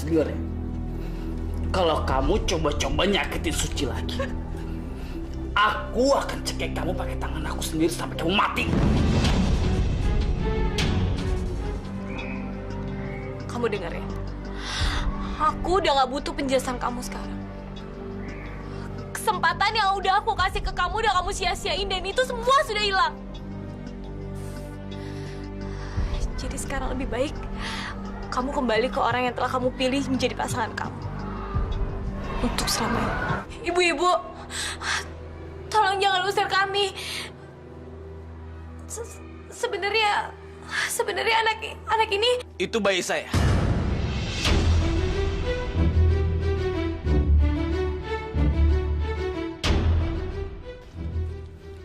Dengar ya. Kalau kamu coba-coba nyakitin Suci lagi, aku akan cekek kamu pakai tangan aku sendiri sampai kamu mati. Kamu dengar ya? Aku udah gak butuh penjelasan kamu sekarang. Kesempatan yang udah aku kasih ke kamu udah kamu sia-siain dan itu semua sudah hilang. Jadi sekarang lebih baik kamu kembali ke orang yang telah kamu pilih menjadi pasangan kamu. Untuk selamanya. Ibu-ibu, tolong jangan usir kami. Sebenarnya anak ini... Itu bayi saya.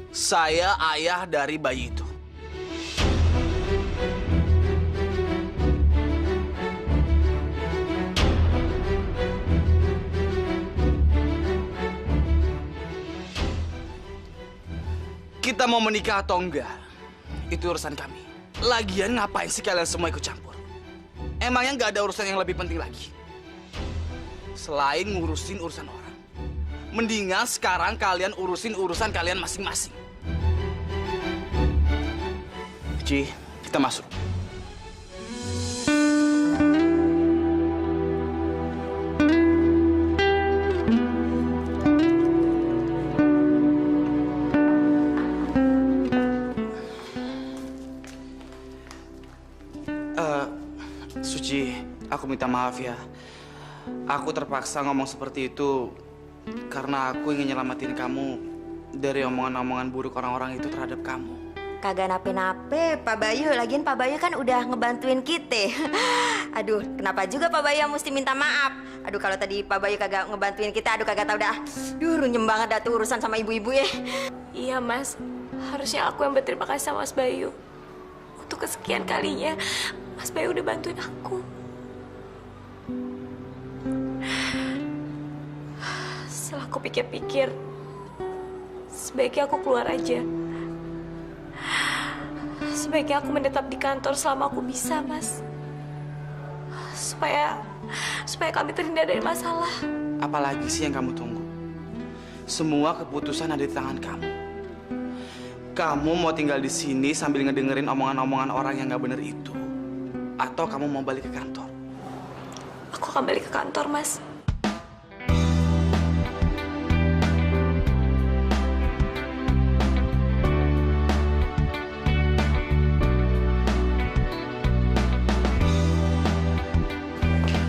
Saya ayah dari bayi itu. Kita mau menikah atau enggak, itu urusan kami. Lagian ngapain sih kalian semua ikut campur? Emangnya nggak ada urusan yang lebih penting lagi? Selain ngurusin urusan orang. Mendingan sekarang kalian urusin urusan kalian masing-masing. Ci, kita masuk. Suci, aku minta maaf ya. Aku terpaksa ngomong seperti itu karena aku ingin nyelamatin kamu dari omongan-omongan buruk orang-orang itu terhadap kamu. Kagak nape-nape, Pak Bayu. Lagian Pak Bayu kan udah ngebantuin kita. Aduh, kenapa juga Pak Bayu mesti minta maaf? Aduh, kalau tadi Pak Bayu kagak ngebantuin kita, aduh kagak tahu dah. Duh, runyem banget dah tuh urusan sama ibu-ibu ya. Iya, Mas. Harusnya aku yang berterima kasih sama Mas Bayu. Untuk kesekian kalinya, Mas Bayu udah bantuin aku. Setelah aku pikir-pikir, sebaiknya aku keluar aja. Sebaiknya aku menetap di kantor selama aku bisa, Mas. Supaya kami terhindar dari masalah. Apalagi sih yang kamu tunggu? Semua keputusan ada di tangan kamu. Kamu mau tinggal di sini sambil ngedengerin omongan-omongan orang yang nggak bener itu? Atau kamu mau balik ke kantor? Aku akan balik ke kantor, Mas.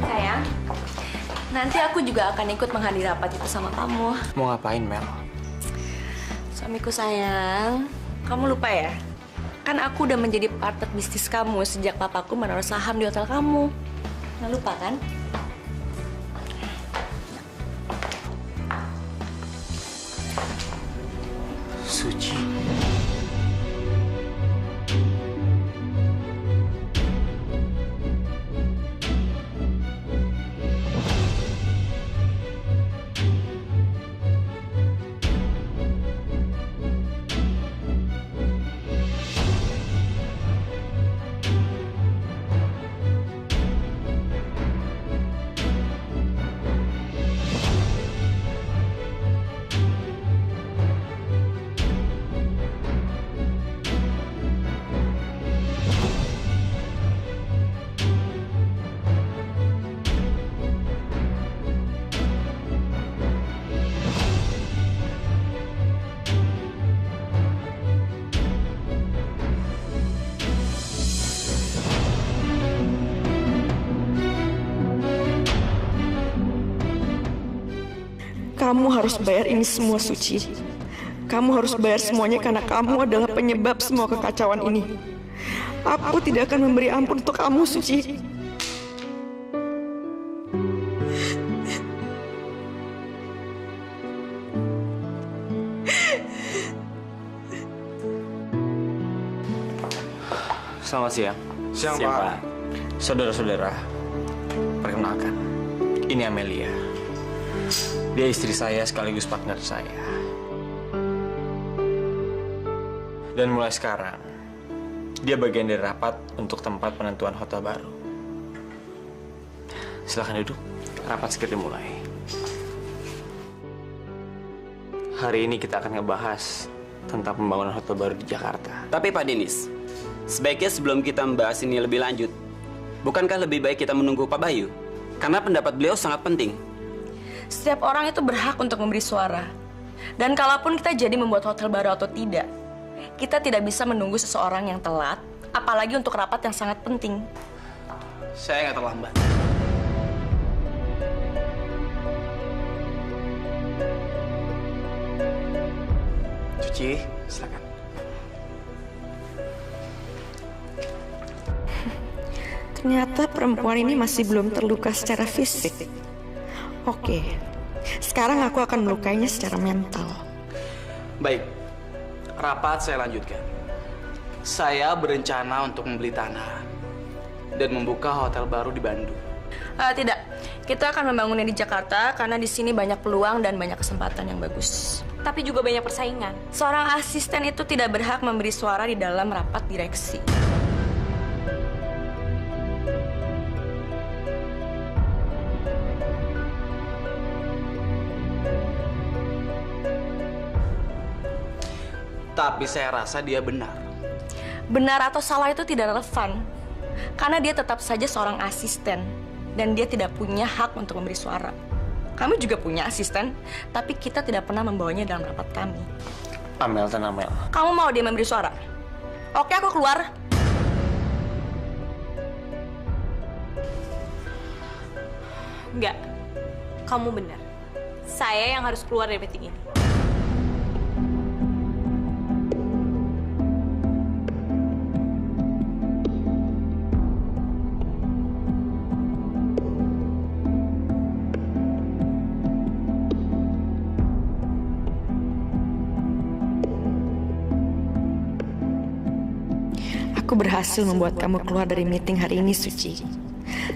Sayang, nanti aku juga akan ikut menghadiri rapat itu sama kamu. Mau ngapain, Mel? Suamiku sayang, kamu lupa ya? Kan aku udah menjadi partner bisnis kamu sejak papaku menaruh saham di hotel kamu. Nggak lupa kan? Suci. Kamu harus bayar ini semua, Suci. Kamu harus bayar semuanya karena kamu adalah penyebab semua kekacauan ini. Aku tidak akan memberi ampun untuk kamu, Suci. Selamat siang. Siang, Pak. Saudara-saudara, perkenalkan, ini Amelia. Dia istri saya sekaligus partner saya. Dan mulai sekarang, dia bagian dari rapat untuk tempat penentuan hotel baru. Silahkan duduk. Rapat segera dimulai. Hari ini kita akan ngebahas tentang pembangunan hotel baru di Jakarta. Tapi Pak Denis, sebaiknya sebelum kita membahas ini lebih lanjut, bukankah lebih baik kita menunggu Pak Bayu? Karena pendapat beliau sangat penting. Setiap orang itu berhak untuk memberi suara. Dan kalaupun kita jadi membuat hotel baru atau tidak, kita tidak bisa menunggu seseorang yang telat, apalagi untuk rapat yang sangat penting. Saya nggak terlambat. Cuci, silakan. Ternyata perempuan ini masih belum terluka secara fisik. Oke, sekarang aku akan melukainya secara mental. Baik, rapat saya lanjutkan. Saya berencana untuk membeli tanah dan membuka hotel baru di Bandung. Tidak, kita akan membangunnya di Jakarta karena di sini banyak peluang dan banyak kesempatan yang bagus. Tapi juga banyak persaingan. Seorang asisten itu tidak berhak memberi suara di dalam rapat direksi. Tapi saya rasa dia benar. Benar atau salah itu tidak relevan, karena dia tetap saja seorang asisten, dan dia tidak punya hak untuk memberi suara. Kami juga punya asisten, tapi kita tidak pernah membawanya dalam rapat kami. Amel, tenang Mel. Kamu mau dia memberi suara? Oke, aku keluar. Enggak, kamu benar. Saya yang harus keluar dari meeting ini. Aku berhasil membuat kamu keluar dari meeting hari ini, Suci.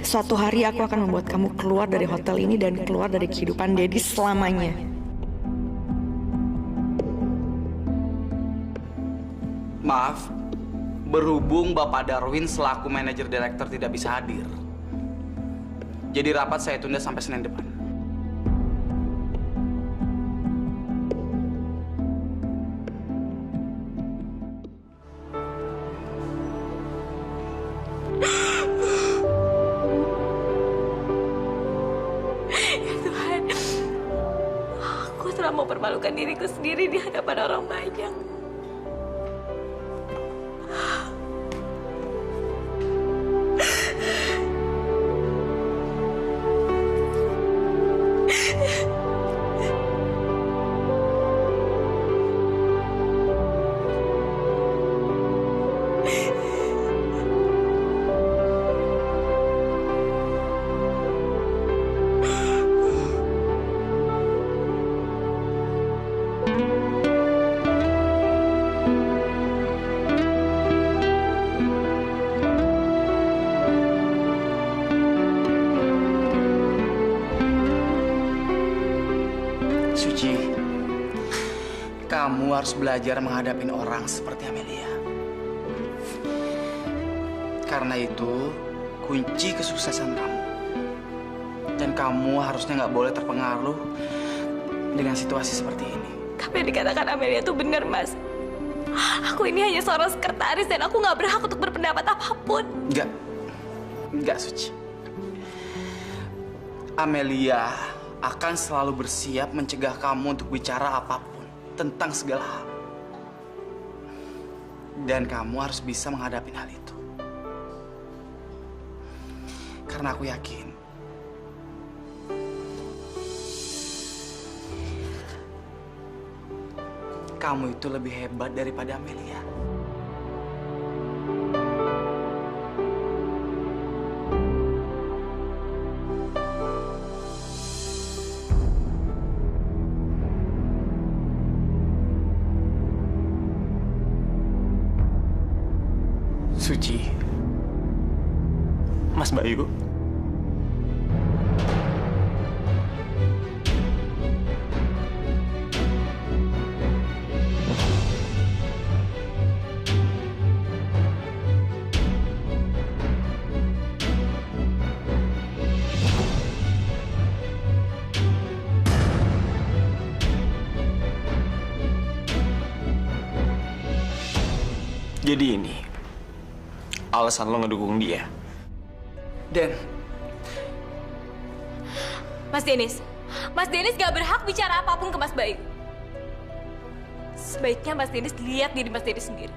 Suatu hari aku akan membuat kamu keluar dari hotel ini dan keluar dari kehidupan Dedi selamanya. Maaf, berhubung Bapak Darwin selaku manajer direktur tidak bisa hadir, jadi rapat saya tunda sampai Senin depan. Tuhan, aku telah mempermalukan diriku sendiri di hadapan orang banyak. Suci, kamu harus belajar menghadapi orang seperti Amelia. Karena itu kunci kesuksesan kamu. Dan kamu harusnya nggak boleh terpengaruh dengan situasi seperti ini. Tapi yang dikatakan Amelia itu benar, Mas. Aku ini hanya seorang sekretaris dan aku nggak berhak untuk berpendapat apapun. Enggak Suci. Amelia akan selalu bersiap mencegah kamu untuk bicara apapun tentang segala hal. Dan kamu harus bisa menghadapi hal itu. Karena aku yakin kamu itu lebih hebat daripada Amelia. Suci, Mas Bayu. Jadi ini alasan lo ngedukung dia. Den, Mas Dennis gak berhak bicara apapun ke Mas Bayu. Sebaiknya Mas Dennis lihat diri Mas Dennis sendiri.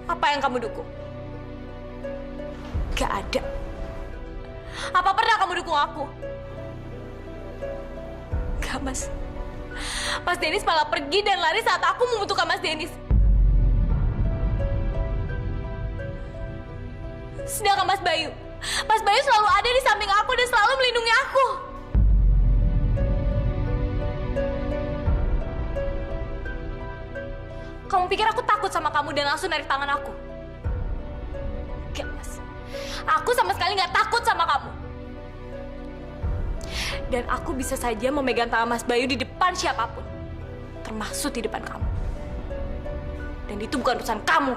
Apa yang kamu dukung? Gak ada. Apa pernah kamu dukung aku? Gak, Mas. Mas Dennis malah pergi dan lari saat aku membutuhkan Mas Dennis. Sedangkan Mas Bayu selalu ada di samping aku dan selalu melindungi aku. Kamu pikir aku takut sama kamu dan langsung narik tangan aku? Enggak, Mas. Aku sama sekali nggak takut sama kamu. Dan aku bisa saja memegang tangan Mas Bayu di depan siapapun, termasuk di depan kamu. Dan itu bukan urusan kamu.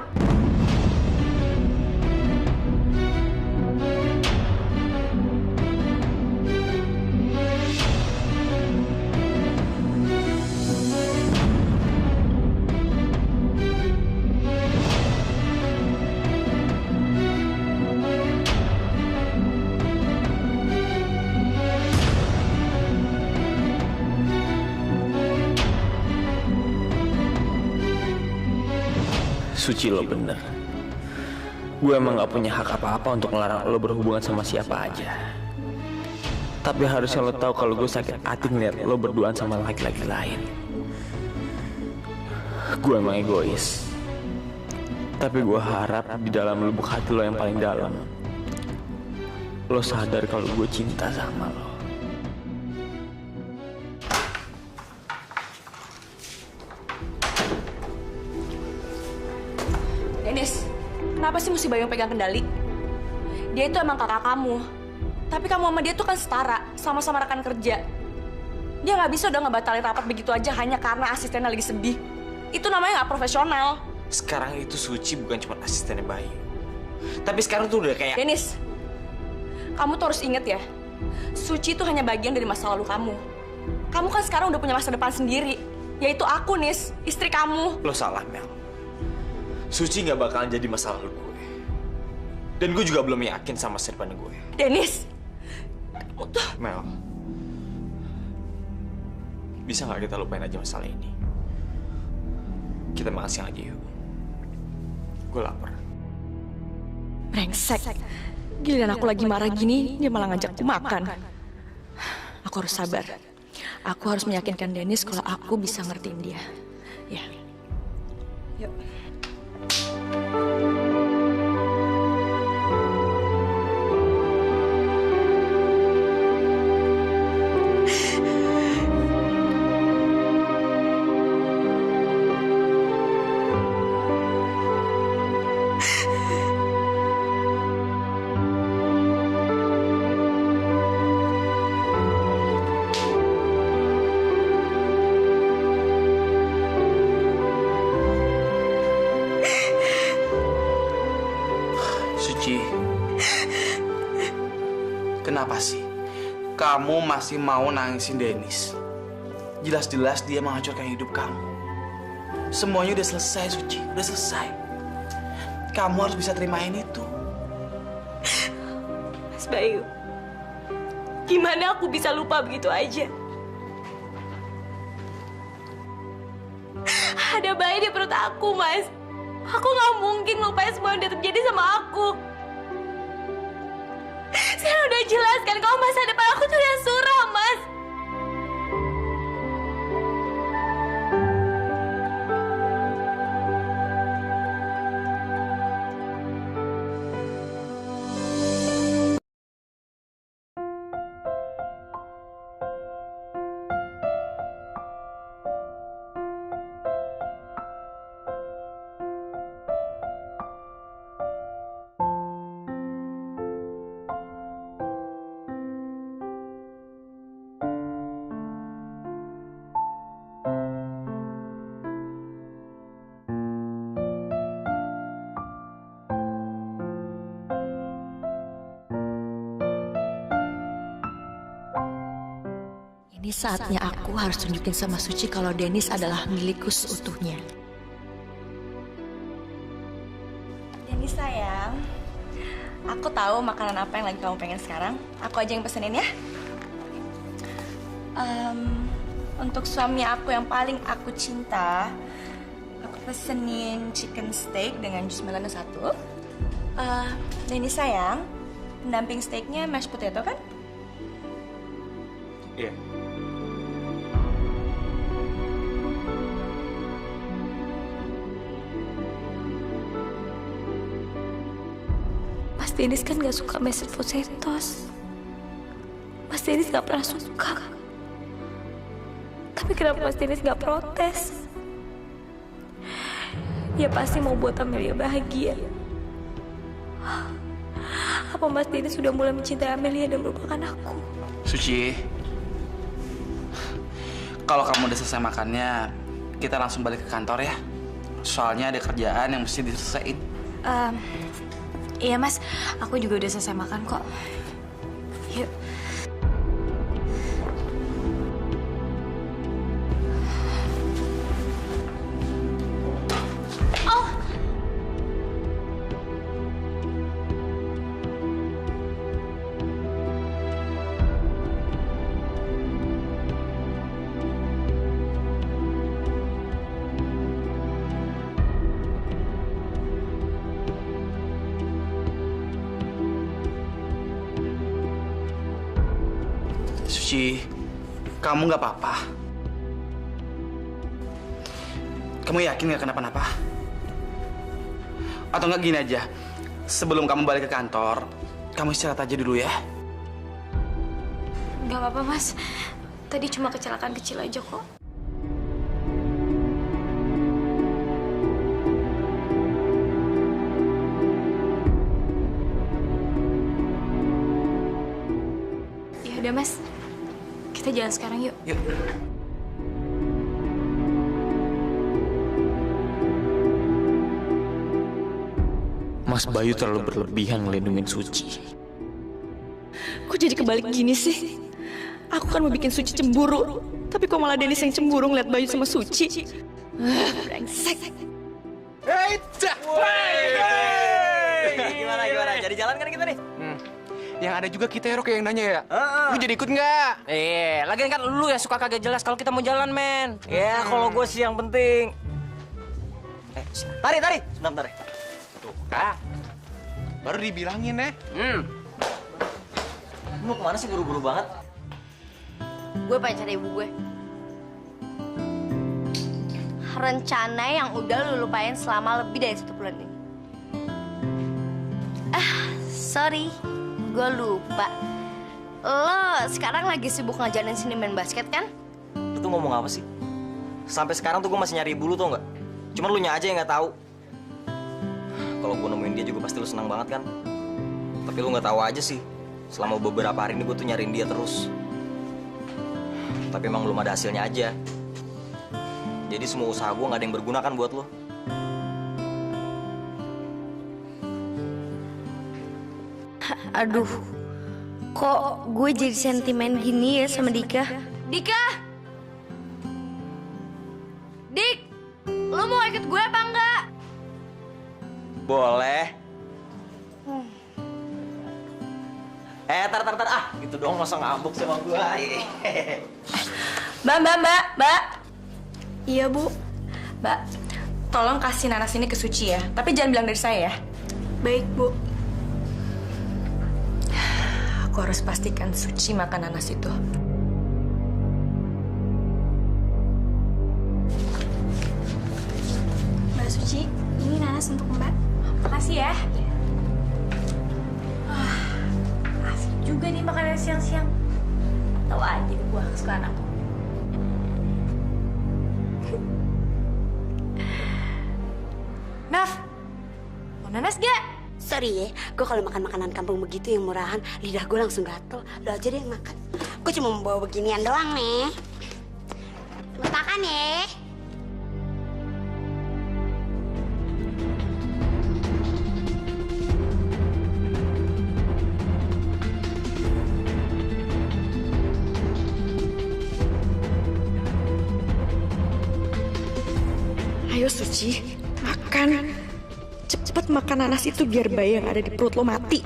Suci, lo bener. Gue emang gak punya hak apa-apa untuk melarang lo berhubungan sama siapa aja. Tapi harusnya lo tahu kalau gue sakit hati ngeliat lo berduaan sama laki-laki lain. Gue emang egois. Tapi gue harap di dalam lubuk hati lo yang paling dalam, lo sadar kalau gue cinta sama lo. Dennis, kenapa sih mesti Bayu yang pegang kendali? Dia itu emang kakak kamu. Tapi kamu sama dia tuh kan setara, sama-sama rekan kerja. Dia nggak bisa udah ngebatalin rapat begitu aja hanya karena asistennya lagi sedih. Itu namanya nggak profesional. Sekarang itu Suci bukan cuma asistennya Bayu. Tapi sekarang tuh udah kayak... Dennis, kamu tuh harus inget ya, Suci itu hanya bagian dari masa lalu kamu. Kamu kan sekarang udah punya masa depan sendiri, yaitu aku, Nis, istri kamu. Lo salah, Mel. Suci nggak bakalan jadi masa lalu gue. Dan gue juga belum yakin sama masa depan gue. Dennis, kamu tuh... Mel, bisa nggak kita lupain aja masalah ini? Kita makan siang aja yuk. Gue lapar. Brengsek. Giliran aku lagi marah gini, dia malah ngajakku makan. Aku harus sabar. Aku harus meyakinkan Dennis kalau aku bisa ngertiin dia. Ya. Yuk. Kenapa sih kamu masih mau nangisin Dennis? Jelas-jelas dia menghancurkan hidup kamu. Semuanya udah selesai, Suci. Udah selesai. Kamu harus bisa terimain itu. Mas Bayu, gimana aku bisa lupa begitu aja? Ada bayi di perut aku, Mas. Aku nggak mungkin lupain semua yang udah terjadi sama aku. Saya udah jelaskan kalau masa depan aku tuh udah suram, Mas. Ini saatnya aku harus tunjukin sama Suci kalau Dennis adalah milikku seutuhnya. tahu makanan apa yang lagi kamu pengen sekarang? Aku aja yang pesenin ya. Untuk suami aku yang paling aku cinta, aku pesenin chicken steak dengan jus melon satu. Dan ini sayang, pendamping steaknya mashed potato kan? Iya. Mas Dennis kan gak suka mashed potatoes. Mas Dennis gak pernah suka. Tapi kenapa Mas Dennis gak protes? Dia pasti mau buat Amelia bahagia. Apa Mas Dennis sudah mulai mencintai Amelia dan melupakan aku? Suci, kalau kamu udah selesai makannya, kita langsung balik ke kantor ya. Soalnya ada kerjaan yang mesti diselesaikan. Iya Mas, aku juga udah selesai makan kok. Yuk. Suci, kamu nggak apa-apa? Kamu yakin nggak kenapa-napa? Atau nggak gini aja, sebelum kamu balik ke kantor, kamu istirahat aja dulu ya? Gak apa-apa Mas, tadi cuma kecelakaan kecil aja kok. Ya udah Mas, kita jalan sekarang yuk. Yuk. Mas Bayu terlalu berlebihan ngelindungin Suci. Kok jadi kebalik gini sih? Aku kan mau bikin Suci cemburu, tapi kok malah Dennis yang cemburu ngeliat Bayu sama Suci. Brengsek. Gimana? Jadi jalan kan kita nih? Yang ada juga kita Rok yang nanya ya. Lu jadi ikut nggak? Lagian kan lu yang suka kagak jelas kalau kita mau jalan, men. Ya, kalau gue sih yang penting. Tari. Sebentar. Tuh, Kak. Baru dibilangin ya. Lu mau kemana sih buru-buru banget? Gue pengen cari ibu gue. Rencana yang udah lu lupain selama lebih dari 1 bulan ini. Sorry, gue lupa. Lo sekarang lagi sibuk ngajarin sini main basket kan? Lu tuh ngomong apa sih? Sampai sekarang tuh gue masih nyari ibu lu tau nggak? Cuman lu nya aja yang nggak tahu. Kalau gue nemuin dia juga pasti lu senang banget kan? Tapi lu nggak tahu aja sih. Selama beberapa hari ini gue tuh nyariin dia terus. Tapi emang belum ada hasilnya aja. Jadi semua usaha gue nggak ada yang berguna kan buat lo. Aduh, kok gue jadi sentimen gini ya sama Dika? Dika! Dik, lo mau ikut gue apa enggak? Boleh. Tar. Gitu dong masa ngambuk sama gue. Mbak. Iya Bu. Mbak, tolong kasih nanas ini ke Suci ya. Tapi jangan bilang dari saya ya. Baik Bu. Aku harus pastikan Suci makan nanas itu. Mbak Suci, ini nanas untuk Mbak. Makasih ya. Asik juga nih makanan siang-siang. Tahu aja deh buah kesukaan aku. Naf, mau nanas gak? Sorry ya, gue kalau makan makanan kampung begitu yang murahan, lidah gue langsung gatel. Lo aja deh yang makan. Gue cuma membawa beginian doang nih. Selamat makan ya. Ayo Suci, makan. Cepet makan nanas itu biar bayi yang ada di perut lo mati.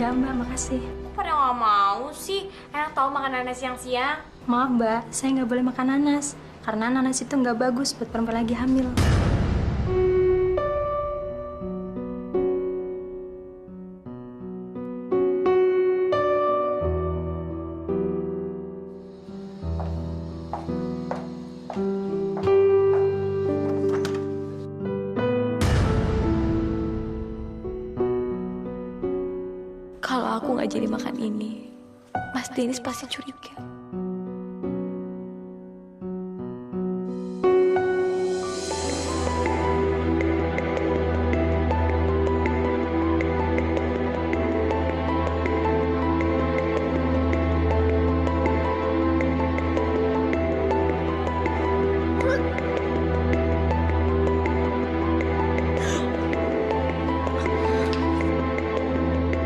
Enggak Mbak, makasih. Pada nggak mau sih, enak tahu makan nanas siang-siang. Maaf Mbak, saya nggak boleh makan nanas. Karena nanas itu nggak bagus buat perempuan lagi hamil. Kalau aku nggak jadi makan ini, Mas Denis pasti curiga.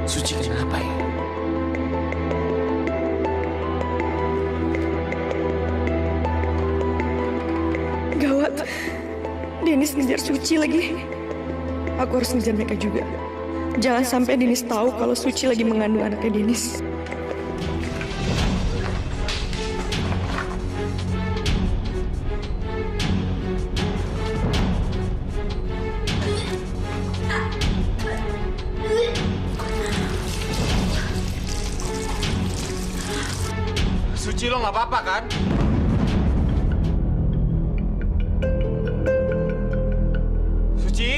Suci kenapa ya? Gawat. Denis ngejar Suci lagi. Aku harus ngejar mereka juga. Jangan sampai Denis tahu kalau Suci lagi mengandung anaknya Denis. Suci, lo nggak apa-apa kan? Suci?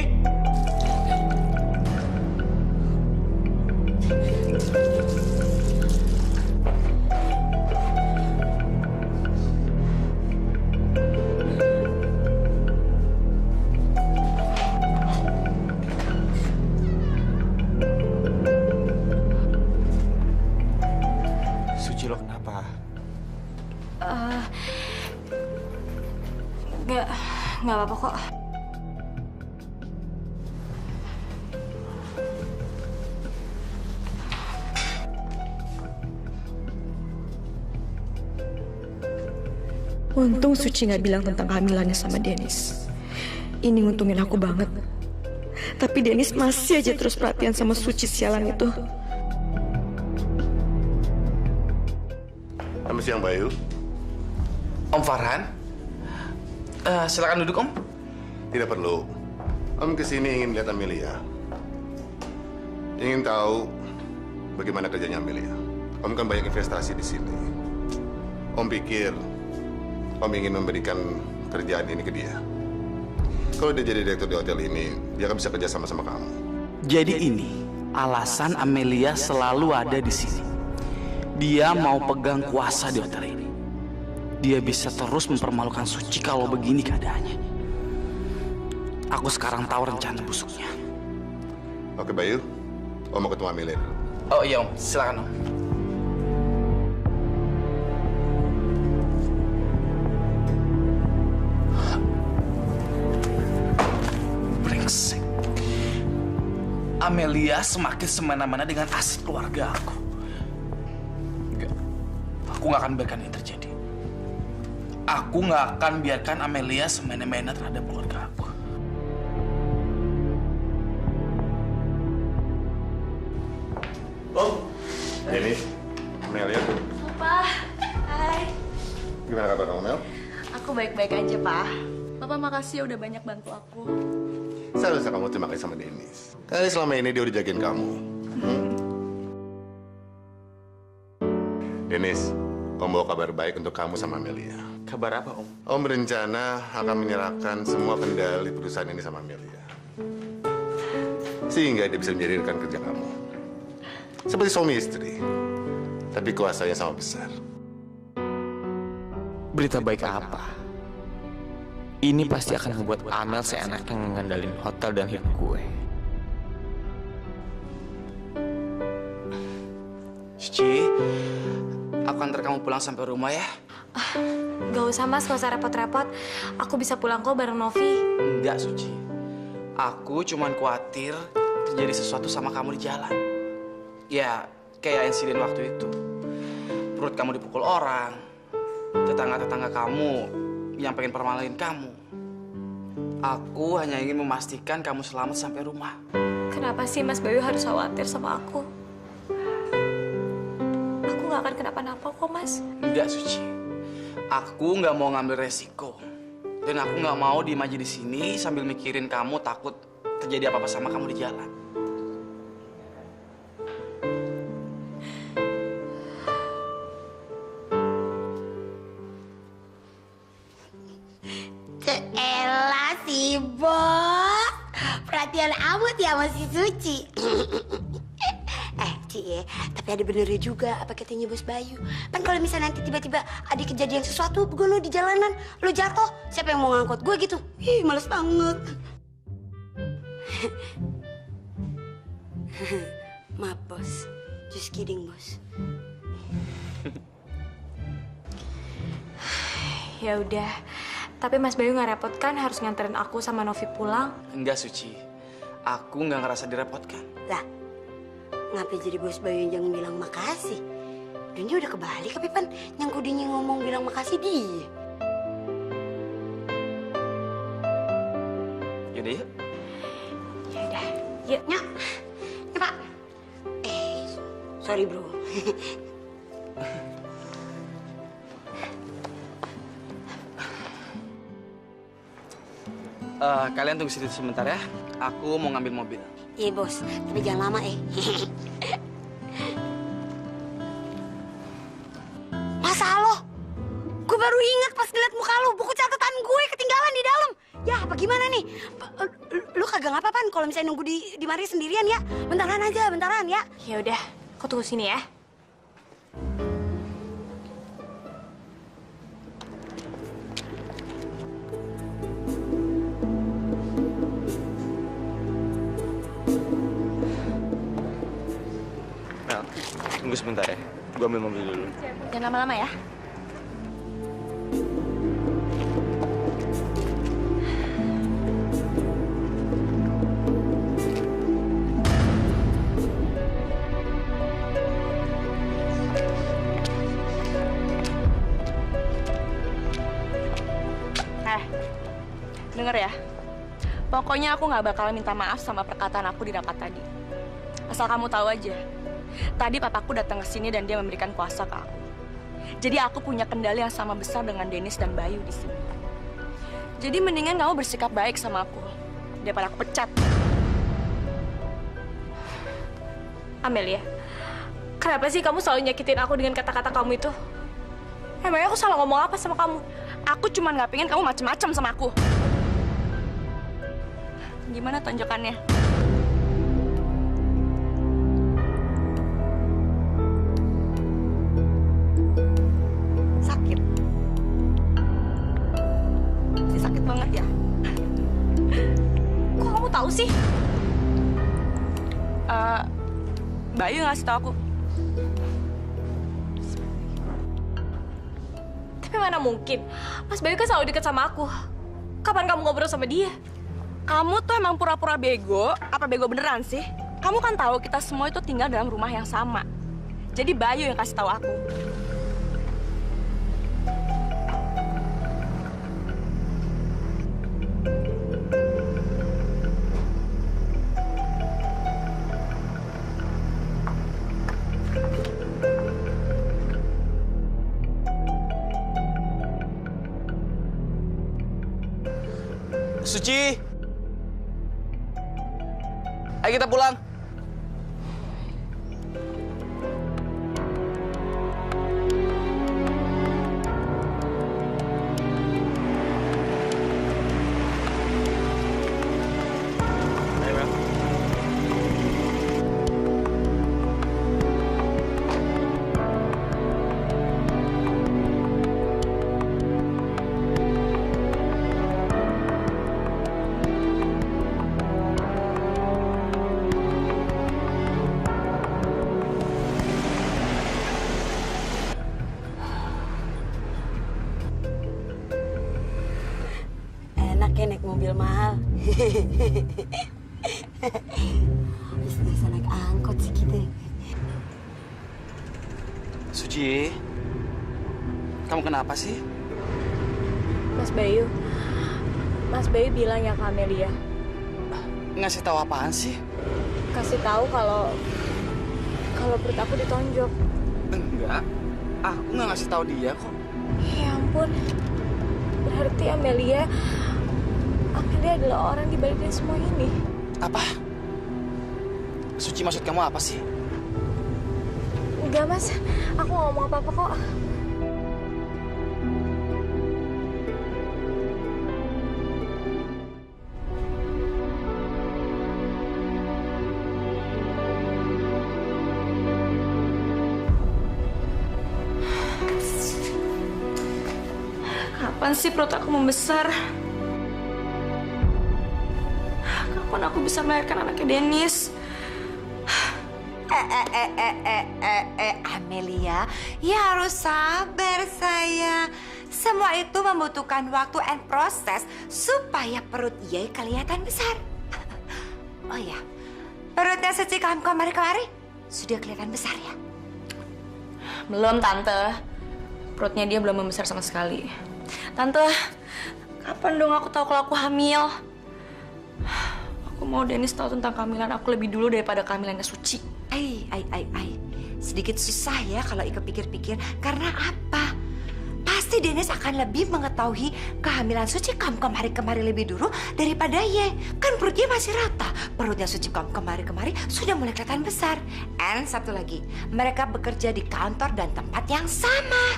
Suci, lo kenapa? Nggak apa-apa kok. Untung Suci nggak bilang tentang kehamilannya sama Denis. Ini nguntungin aku banget. Tapi Denis masih aja terus perhatian sama Suci sialan itu. Selamat siang, Bayu. Om Farhan, silakan duduk Om. Tidak perlu. Om kesini ingin lihat Amelia. Ingin tahu bagaimana kerjanya Amelia. Om kan banyak investasi di sini. Om pikir Om ingin memberikan kerjaan ini ke dia. Kalau dia jadi direktur di hotel ini, dia akan bisa kerja sama-sama kamu. Jadi ini alasan Amelia selalu ada di sini. Dia mau pegang kuasa di hotel ini. Dia bisa terus mempermalukan Suci kalau begini keadaannya. Aku sekarang tahu rencana busuknya. Oke, Bayu. Om mau ketemu Amelia dulu. Oh iya Om, silakan Om. Brengsek. Amelia semakin semena-mena dengan aset keluarga aku. Enggak. Aku nggak akan biarkan ini terjadi. Aku nggak akan biarkan Amelia semena-mena terhadap keluarga aku. Om, Denis, Amelia. Pak, hai. Gimana kabar kamu, Mel? Aku baik-baik aja, Pak. Bapak makasih ya udah banyak bantu aku. Seharusnya kamu terima kasih sama Denis. Karena selama ini dia udah jagain kamu. Denis, Om bawa kabar baik untuk kamu sama Amelia. Kabar apa, Om? Om berencana akan menyerahkan semua kendali perusahaan ini sama Amelia. Sehingga dia bisa menjadikan kerja kamu. Seperti suami istri. Tapi kuasanya sama besar. Berita baik apa? Ini pasti akan membuat Amel seenaknya ngandalin hotel dan hidup gue. Suci, aku antar kamu pulang sampai rumah ya. Gak usah Mas, gak usah repot-repot. Aku bisa pulang kok bareng Novi. Enggak, Suci. Aku cuman khawatir terjadi sesuatu sama kamu di jalan. Ya, kayak insiden waktu itu. Perut kamu dipukul orang. Tetangga-tetangga kamu yang pengen permaluin kamu. Aku hanya ingin memastikan kamu selamat sampai rumah. Kenapa sih Mas Bayu harus khawatir sama aku? nggak akan kenapa-napa kok, Mas. Enggak, Suci. Aku nggak mau ngambil resiko. Dan aku nggak mau diem aja di sini sambil mikirin kamu takut terjadi apa-apa sama kamu di jalan. Elah si Bos, perhatian amat ya sama si Suci. Ci, tapi ada benernya juga apa katanya Bos Bayu. Kan kalau misalnya nanti tiba-tiba ada kejadian sesuatu, gue lu di jalanan, lu jatuh, siapa yang mau ngangkut gue gitu? Ih, males banget. Maaf Bos, just kidding Bos. Ya udah, tapi Mas Bayu nggak repot kan harus nganterin aku sama Novi pulang? Enggak, Suci. Aku nggak ngerasa direpotkan. Lah, ngapain jadi Bos Bayu yang jangan bilang makasih? Dan dia udah kebalik, tapi Pan yang kudinya ngomong bilang makasih dia. Yaudah yuk. Yaudah, yuk. Nyok, ya Pak. Sorry bro. Kalian tunggu situ sebentar ya. Aku mau ngambil mobil. Iya Bos, tapi jangan lama Masa lo? Gue baru ingat pas ngeliat muka lo, buku catatan gue ketinggalan di dalam. Ya, apa gimana nih? Lu kagak ngapa-apaan kalau misalnya nunggu di mari sendirian ya? Bentaran aja, bentaran ya. Ya udah, aku tunggu sini ya. Mel, tunggu sebentar ya. Gue ambil mobil dulu. Jangan lama-lama ya. Denger ya, pokoknya aku nggak bakalan minta maaf sama perkataan aku di rapat tadi. Asal kamu tahu aja, tadi papaku datang ke sini dan dia memberikan kuasa ke aku. Jadi aku punya kendali yang sama besar dengan Dennis dan Bayu di sini. Jadi mendingan kamu bersikap baik sama aku daripada aku pecat. Amelia, kenapa sih kamu selalu nyakitin aku dengan kata-kata kamu itu? Emangnya aku salah ngomong apa sama kamu? Aku cuma nggak pengen kamu macem-macem sama aku. Gimana tonjokannya? Sakit. Sakit banget ya? Kok kamu tahu sih? Bayu ngasih tahu aku. Tapi mana mungkin? Mas Bayu kan selalu deket sama aku. Kapan kamu ngobrol sama dia? Kamu tuh emang pura-pura bego, apa bego beneran sih? Kamu kan tahu kita semua itu tinggal dalam rumah yang sama. Jadi Bayu yang kasih tahu aku. Suci! Ayo kita pulang. Ayo, Mel. Enak ya naik mobil mahal. Bisa naik angkot sih kita. Suci, kamu kenapa sih? Mas Bayu bilang ya ke Amelia. Ngasih tahu apaan sih? Kasih tahu kalau perut aku ditonjok. Enggak, aku nggak ngasih tahu dia kok. Ya ampun. Berarti Amelia adalah orang di balik dari semua ini. Apa? Suci, maksud kamu apa sih? Enggak, Mas. Aku nggak ngomong apa-apa kok. Kapan sih perut aku membesar? Kapan aku bisa melahirkan anaknya Dennis? Amelia, ya harus sabar sayang. Semua itu membutuhkan waktu and proses supaya perut Yai kelihatan besar. Oh ya, perutnya Suci kamu kemari-kemari sudah kelihatan besar ya? Belum, Tante. Perutnya dia belum membesar sama sekali. Tante, kapan dong aku tahu kalau aku hamil? Aku mau Dennis tahu tentang kehamilan aku lebih dulu daripada kehamilannya Suci. Sedikit susah ya kalau ikut pikir-pikir. Karena apa? Pasti Dennis akan lebih mengetahui kehamilan Suci kamu kemari-kemari lebih dulu daripada Ye. Kan perutnya masih rata. Perutnya Suci kamu kemari-kemari sudah mulai kelihatan besar. And satu lagi, mereka bekerja di kantor dan tempat yang sama.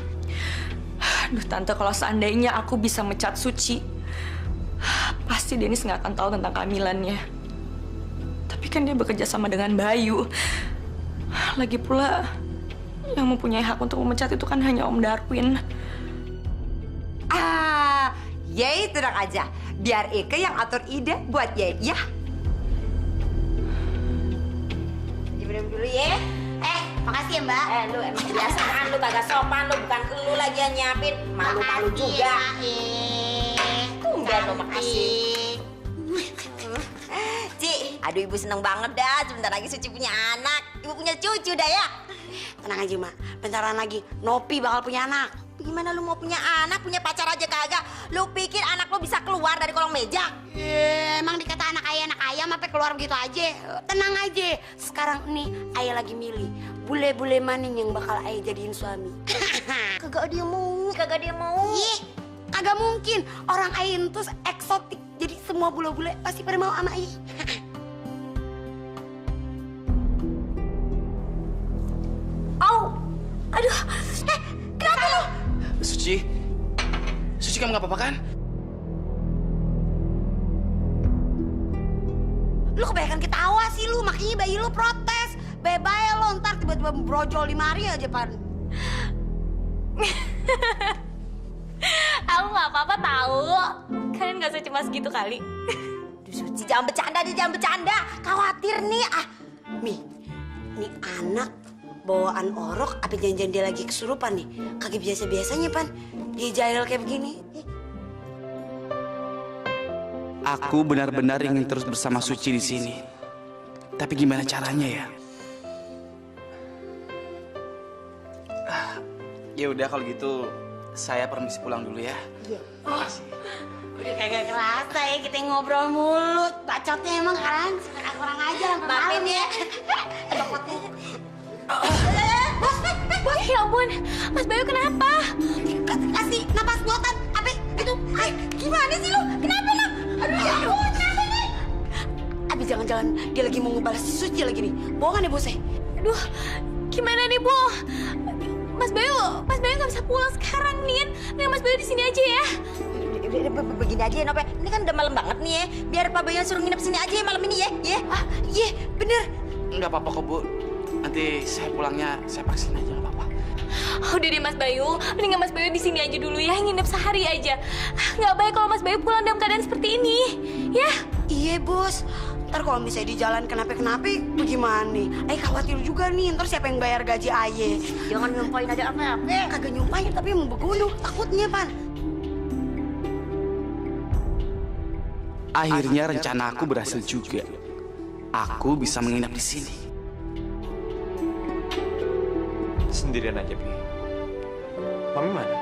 Aduh, Tante, kalau seandainya aku bisa mecat Suci, pasti Dennis nggak akan tahu tentang kehamilannya. Tapi kan dia bekerja sama dengan Bayu. Lagi pula, yang mempunyai hak untuk memecat itu kan hanya Om Darwin. Yei, tenang aja. Biar Eke yang atur ide buat Yei, ya? Diminum dulu ya. Makasih ya, Mbak. Lu emang kebiasaan lu kagak sopan, lu bukan lu lagi yang nyiapin. Malu-malu juga. Tumben lu, makasih. Ci, aduh ibu seneng banget dah. Sebentar lagi Suci punya anak. Ibu punya cucu dah ya. Tenang aja, Mak. Bentaran lagi, Nopi bakal punya anak. Gimana lu mau punya anak, punya pacar aja kagak? Lu pikir anak lu bisa keluar dari kolong meja? Emang dikata anak ayam sampai keluar begitu aja? Tenang aja. Sekarang nih, ayah lagi milih. Bule-bule maning yang bakal ayah jadiin suami. Kagak dia mau. Ih, kagak mungkin. Orang ayah itu eksotik. Jadi semua bule-bule pasti pada mau sama ayah. Aduh, kenapa lu? Suci, kamu nggak apa-apa kan? Lu kebanyakan ketawa sih lu, makanya bayi lu protes. Bye-bye lo, ntar tiba-tiba brojol di mari aja, Pan. aku nggak apa-apa tahu. Kalian nggak usah cemas gitu kali. Duh, Suci, jangan bercanda. Khawatir nih. Mi, nih anak bawaan orok, apa janjian dia lagi kesurupan nih? Kagak biasa-biasanya, Pan. Dia jahil kayak begini. Aku benar-benar ingin terus bersama Suci di sini. Tapi gimana caranya ya? Ya udah kalau gitu saya permisi pulang dulu ya. Iya. Makasih. Udah kagak kerasa ya kita ngobrol mulu. Bacotnya emang kan kurang aja sampai malam ya. Ya ampun, Mas Bayu kenapa? Kasih napas buatan. Apa itu? Gimana sih lu? Kenapa lu? Aduh ya ampun, kenapa nih? Abi jangan-jangan dia lagi mau ngebalas si Suci lagi nih. Bohongan ya bosnya? Aduh, gimana nih, Bu? Mas Bayu nggak bisa pulang sekarang, Nin. Nih, Mas Bayu di sini aja ya. Begini aja ya, Nope. Ini kan udah malam banget nih ya. Biar Pak Bayu suruh nginep sini aja ya malam ini ya. Iya, bener. Nggak apa-apa kok, Bu. Nanti saya pulangnya saya paksain aja, nggak apa-apa. Udah deh, Mas Bayu. Mendingan Mas Bayu di sini aja dulu ya, nginep sehari aja. Nggak baik kalau Mas Bayu pulang dalam keadaan seperti ini, ya? Iya, Bos. Ntar kalau misalnya di jalan kenapa-kenapa, bagaimana nih? Khawatir juga nih, ntar siapa yang bayar gaji Aye? Jangan nyumpahin ada apa-apa. Kagak nyumpahin, tapi mau begono. Takutnya, Pan. Akhirnya rencana aku berhasil juga. Aku bisa menginap di sini. Sendirian aja, Pi. Mami mana?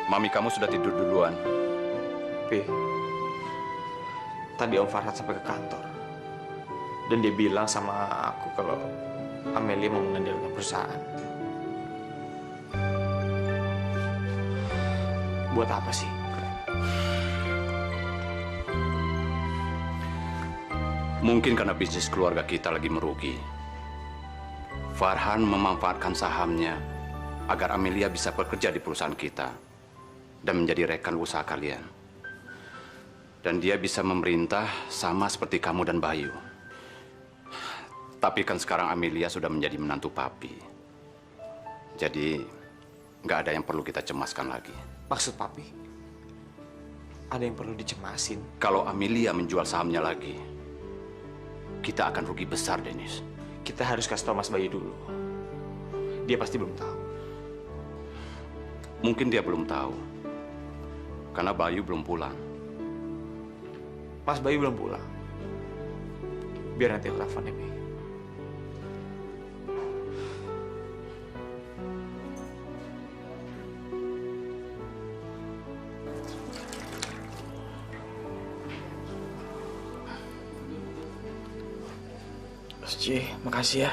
Mami kamu sudah tidur duluan. Pi, tadi Om Farhat sampai ke kantor. Dan dia bilang sama aku kalau Amelia mau meninggalkan perusahaan. Buat apa sih? Mungkin karena bisnis keluarga kita lagi merugi. Farhan memanfaatkan sahamnya agar Amelia bisa bekerja di perusahaan kita dan menjadi rekan usaha kalian. Dan dia bisa memerintah sama seperti kamu dan Bayu. Tapi kan sekarang Amelia sudah menjadi menantu papi. Jadi nggak ada yang perlu kita cemaskan lagi. Maksud papi? Ada yang perlu dicemasin? Kalau Amelia menjual sahamnya lagi, kita akan rugi besar, Dennis. Kita harus kasih tahu Mas Bayu dulu. Dia pasti belum tahu. Mungkin dia belum tahu. Karena Bayu belum pulang. Mas Bayu belum pulang. Biar nanti aku telepon ya, Mi. Suci, makasih ya.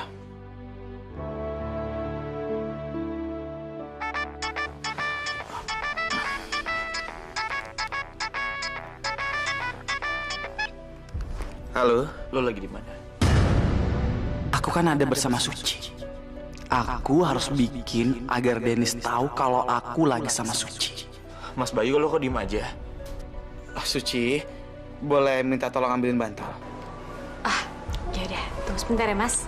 Halo, lo lagi di mana? aku kan ada bersama Suci. Aku harus bikin agar Dennis tahu kalau aku lagi sama Suci. Mas Bayu, lo kok diem aja? Suci, boleh minta tolong ambilin bantal? Ya udah, tunggu sebentar ya, Mas.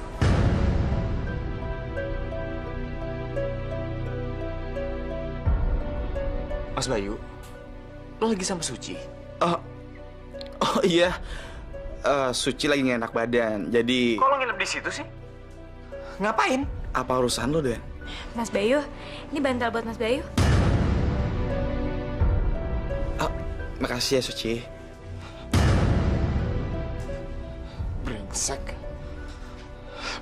Mas Bayu, lo lagi sama Suci? Oh iya, Suci lagi nggak enak badan, jadi... Kok lo nginep di situ sih? Ngapain? Apa urusan lo, Den? Mas Bayu, ini bantal buat Mas Bayu. Makasih ya, Suci. Brengsek.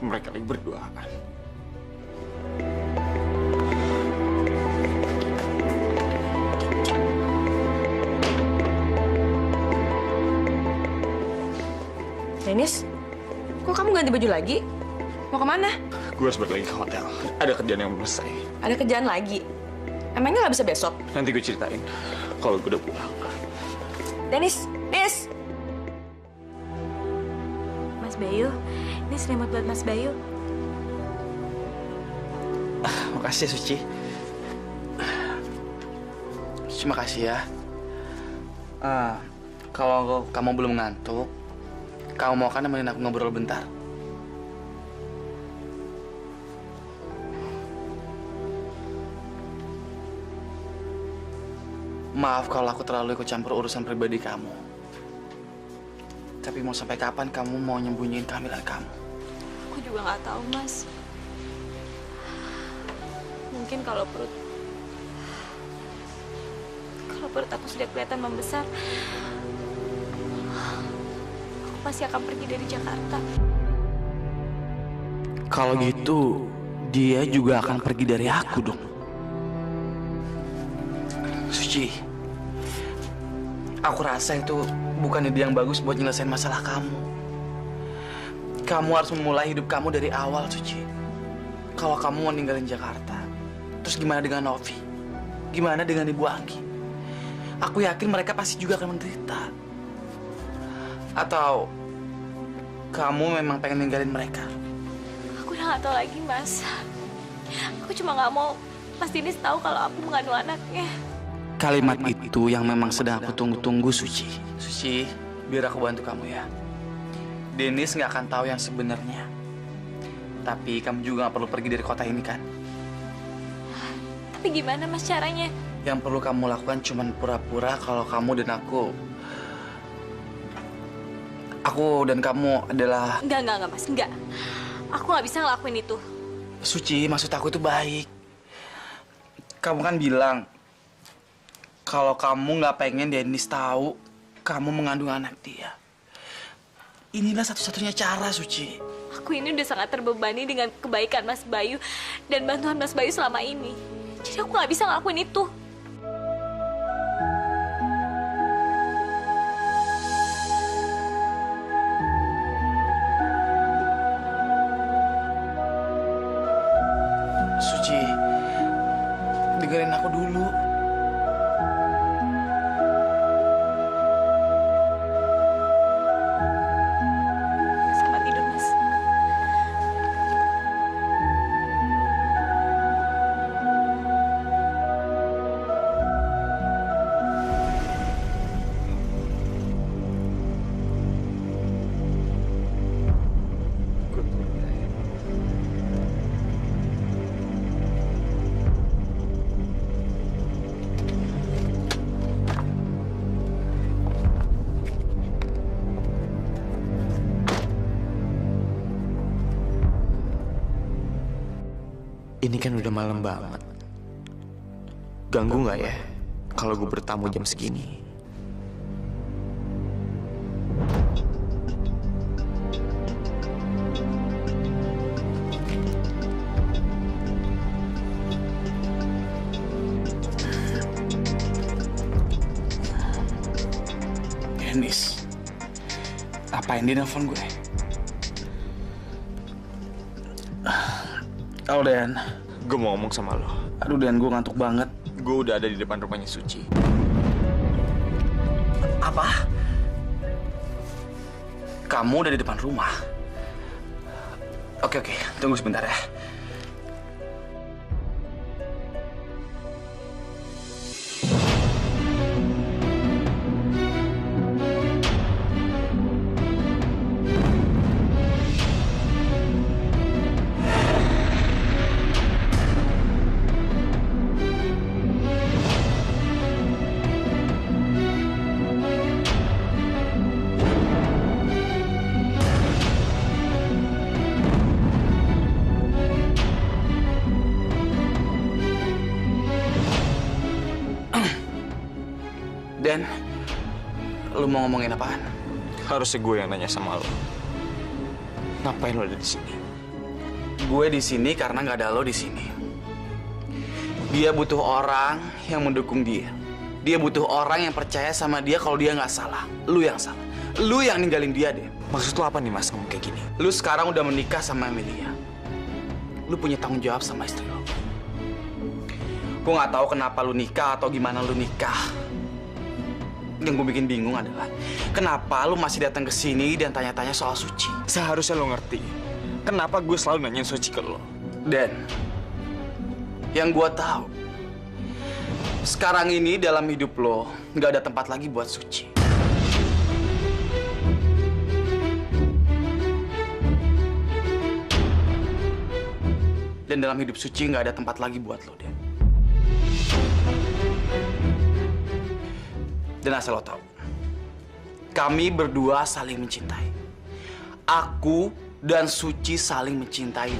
Mereka lagi berduaan. Dennis, kok kamu ganti baju lagi? Mau kemana? Gue harus balik lagi ke hotel. Ada kerjaan yang belum selesai. Ada kerjaan lagi? Emangnya nggak bisa besok? Nanti gue ceritain kalau gue udah pulang. Dennis, Dennis! Mas Bayu, ini selimut buat Mas Bayu. Makasih ya, Suci. Suci, makasih ya. Kalau kamu belum ngantuk, kamu mau kan nemenin aku ngobrol bentar? Maaf kalau aku terlalu ikut campur urusan pribadi kamu. Tapi mau sampai kapan kamu mau nyembunyiin kehamilan kamu? Aku juga nggak tahu, Mas. Mungkin kalau perut aku sudah kelihatan membesar, aku pasti akan pergi dari Jakarta. Kalau gitu, dia juga akan pergi dari aku dong. Suci, aku rasa itu bukan ide yang bagus buat nyelesain masalah kamu. Kamu harus memulai hidup kamu dari awal, Suci. Kalau kamu mau ninggalin Jakarta, terus gimana dengan Novi? Gimana dengan Ibu Anggi? Aku yakin mereka pasti juga akan menderita. Atau kamu memang pengen ninggalin mereka? Aku udah nggak tahu lagi, Mas. Aku cuma nggak mau Mas Dennis tahu kalau aku mengandung anaknya. Kalimat itu yang memang sedang aku tunggu-tunggu, Suci. Suci, biar aku bantu kamu ya. Dennis nggak akan tahu yang sebenarnya. Tapi kamu juga nggak perlu pergi dari kota ini, kan? Tapi gimana, Mas, caranya? Yang perlu kamu lakukan cuma pura-pura kalau kamu dan aku dan kamu adalah... Enggak, Mas, enggak. Aku nggak bisa ngelakuin itu. Suci, maksud aku itu baik. Kamu kan bilang kalau kamu nggak pengen Dennis tahu kamu mengandung anak dia. Inilah satu-satunya cara, Suci. Aku ini udah sangat terbebani dengan kebaikan Mas Bayu dan bantuan Mas Bayu selama ini. Jadi aku nggak bisa ngelakuin itu. Suci, dengerin aku dulu. Ini kan udah malam banget. Ganggu nggak ya kalau gue bertamu jam segini? Dennis, apain dia nelfon gue? Halo, Den. Gue mau ngomong sama lo. Aduh, Den, gue ngantuk banget. Gue udah ada di depan rumahnya Suci. Apa? Kamu udah di depan rumah? Oke, tunggu sebentar ya. Den, lu mau ngomongin apaan? Harusnya gue yang nanya sama lo. Ngapain lo ada di sini? Gue di sini karena nggak ada lo di sini. Dia butuh orang yang mendukung dia. Dia butuh orang yang percaya sama dia kalau dia nggak salah. Lu yang salah. Lu yang ninggalin dia, Den. Maksud lo apa nih, Mas, ngomong kayak gini? Lu sekarang udah menikah sama Amelia. Lu punya tanggung jawab sama istri lo. Gue nggak tahu kenapa lu nikah atau gimana lu nikah. Yang gue bikin bingung adalah kenapa lu masih datang ke sini dan tanya-tanya soal Suci. Seharusnya lo ngerti kenapa gue selalu nanyain Suci ke lo. Dan yang gue tahu sekarang ini dalam hidup lo nggak ada tempat lagi buat Suci. Dan dalam hidup Suci nggak ada tempat lagi buat lo, Den. Dan asal lo tahu, kami berdua saling mencintai. Aku dan Suci saling mencintai.